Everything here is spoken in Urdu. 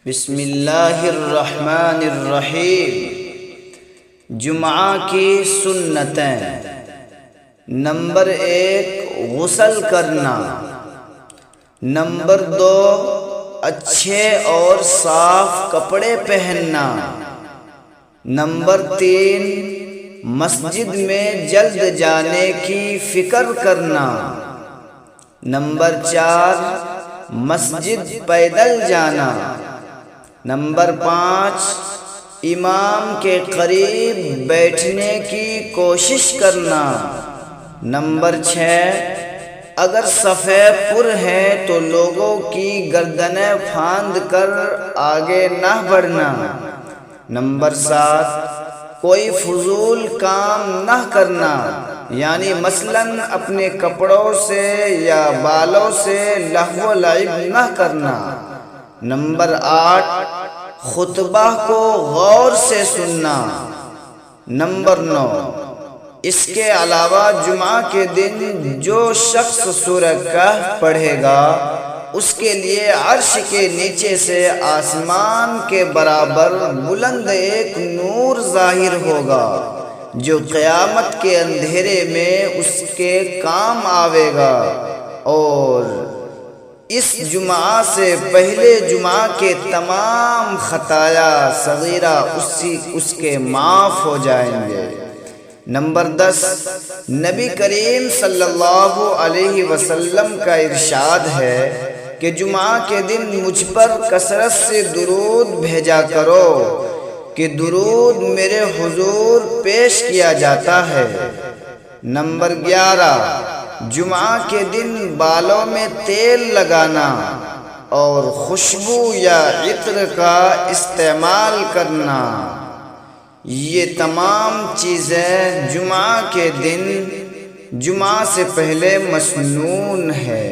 بسم اللہ الرحمن الرحیم۔ جمعہ کی سنتیں۔ نمبر 1 غسل کرنا۔ نمبر 2 اچھے اور صاف کپڑے پہننا۔ نمبر 3 مسجد میں جلد جانے کی فکر کرنا۔ نمبر 4 مسجد پیدل جانا۔ نمبر 5 امام کے قریب بیٹھنے کی کوشش کرنا۔ نمبر 6 اگر صفیں پر ہیں تو لوگوں کی گردنیں پھاند کر آگے نہ بڑھنا۔ نمبر 7 کوئی فضول کام نہ کرنا، یعنی مثلاً اپنے کپڑوں سے یا بالوں سے لہو و لعب نہ کرنا۔ نمبر 8 خطبہ کو غور سے سننا۔ نمبر 9 اس کے علاوہ جمعہ کے دن جو شخص سورہ کہف پڑھے گا اس کے لیے عرش کے نیچے سے آسمان کے برابر بلند ایک نور ظاہر ہوگا جو قیامت کے اندھیرے میں اس کے کام آوے گا، اور اس جمعہ سے پہلے جمعہ کے تمام خطایا صغیرہ اس کے معاف ہو جائیں گے۔ نمبر 10 نبی کریم صلی اللہ علیہ وسلم کا ارشاد ہے کہ جمعہ کے دن مجھ پر کثرت سے درود بھیجا کرو کہ درود میرے حضور پیش کیا جاتا ہے۔ نمبر 11 جمعہ کے دن بالوں میں تیل لگانا اور خوشبو یا عطر کا استعمال کرنا۔ یہ تمام چیزیں جمعہ کے دن جمعہ سے پہلے مسنون ہے۔